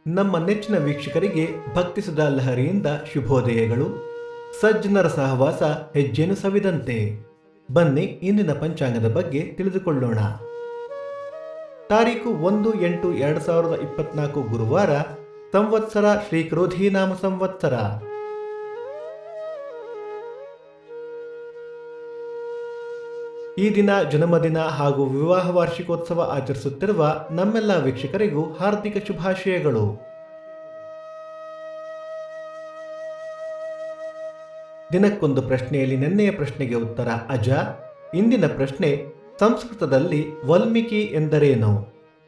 ನಮ್ಮ ನೆಚ್ಚಿನ ವೀಕ್ಷಕರಿಗೆ ಭಕ್ತಿಸುಧಾ ಲಹರಿಯಿಂದ ಶುಭೋದಯಗಳು. ಸಜ್ಜನರ ಸಹವಾಸ ಹೆಜ್ಜೆನು ಸವಿದಂತೆ. ಬನ್ನಿ ಇಂದಿನ ಪಂಚಾಂಗದ ಬಗ್ಗೆ ತಿಳಿದುಕೊಳ್ಳೋಣ. ತಾರೀಕು 1-8-2024 ಗುರುವಾರ, ಸಂವತ್ಸರ ಶ್ರೀ ಕ್ರೋಧೀನಾಮ ಸಂವತ್ಸರ. ಈ ದಿನ ಜನ್ಮದಿನ ಹಾಗೂ ವಿವಾಹ ವಾರ್ಷಿಕೋತ್ಸವ ಆಚರಿಸುತ್ತಿರುವ ನಮ್ಮೆಲ್ಲ ವೀಕ್ಷಕರಿಗೂ ಹಾರ್ದಿಕ ಶುಭಾಶಯಗಳು. ದಿನಕ್ಕೊಂದು ಪ್ರಶ್ನೆಯಲ್ಲಿ ನಿನ್ನೆಯ ಪ್ರಶ್ನೆಗೆ ಉತ್ತರ ಅಜ. ಇಂದಿನ ಪ್ರಶ್ನೆ, ಸಂಸ್ಕೃತದಲ್ಲಿ ವಾಲ್ಮೀಕಿ ಎಂದರೇನು?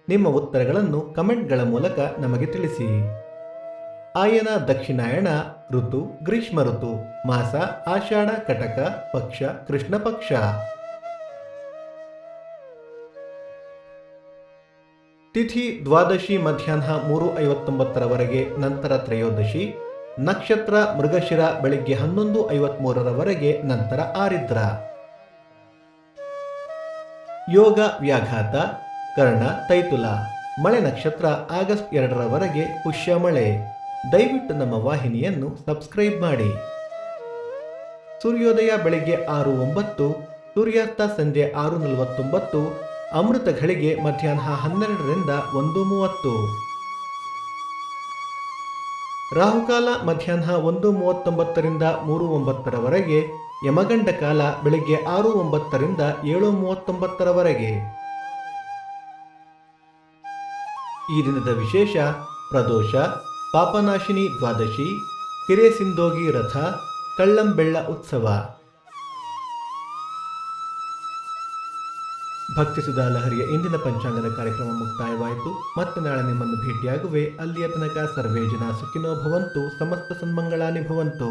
ನಿಮ್ಮ ಉತ್ತರಗಳನ್ನು ಕಮೆಂಟ್ಗಳ ಮೂಲಕ ನಮಗೆ ತಿಳಿಸಿ. ಆಯನ ದಕ್ಷಿಣಾಯಣ, ಋತು ಗ್ರೀಷ್ಮ ಋತು, ಮಾಸ ಆಷಾಢ ಕಟಕ, ಪಕ್ಷ ಕೃಷ್ಣ ಪಕ್ಷ. ತಿಥಿ ದ್ವಾದಶಿ ಮಧ್ಯಾಹ್ನ 3:59 ನಂತರ ತ್ರಯೋದಶಿ. ನಕ್ಷತ್ರ ಮೃಗಶಿರ ಬೆಳಿಗ್ಗೆ 11:53 ನಂತರ ಆರಿದ್ರ. ಯೋಗ ವ್ಯಾಘಾತ, ಕರ್ಣ ತೈತುಲ. ಮಳೆ ನಕ್ಷತ್ರ ಆಗಸ್ಟ್ 2 ಪುಷ್ಯ ಮಳೆ. ದಯವಿಟ್ಟು ನಮ್ಮ ವಾಹಿನಿಯನ್ನು ಸಬ್ಸ್ಕ್ರೈಬ್ ಮಾಡಿ. ಸೂರ್ಯೋದಯ ಬೆಳಿಗ್ಗೆ 6:09, ಸೂರ್ಯಾಸ್ತ ಸಂಜೆ 6:49, ಅಮೃತ ಘಳಿಗೆ ಮಧ್ಯಾಹ್ನ 12ರಿಂದ 1:30. ರಾಹುಕಾಲ ಮಧ್ಯಾಹ್ನ 1:39ರಿಂದ 3:09, ಯಮಗಂಡ ಕಾಲ ಬೆಳಿಗ್ಗೆ 6:09ರಿಂದ 7:39. ಈ ದಿನದ ವಿಶೇಷ: ಪ್ರದೋಷ, ಪಾಪನಾಶಿನಿ ದ್ವಾದಶಿ, ಹಿರೇಸಿಂದೋಗಿ ರಥ, ಕಳ್ಳಂಬೆಳ್ಳ ಉತ್ಸವ. ಭಕ್ತಿಸುಧಾ ಲಹರಿಯ ಇಂದಿನ ಪಂಚಾಂಗದ ಕಾರ್ಯಕ್ರಮ ಮುಕ್ತಾಯವಾಯಿತು. ಮತ್ತೆ ನಾಳೆ ನಿಮ್ಮನ್ನು ಭೇಟಿಯಾಗುವೆ. ಅಲ್ಲಿಯ ತನಕ ಸರ್ವೇ ಜನ ಸುಖಿನೋ ಭವಂತು, ಸಮಸ್ತ ಸನ್ಮಂಗಳಾನಿ ಭವಂತು.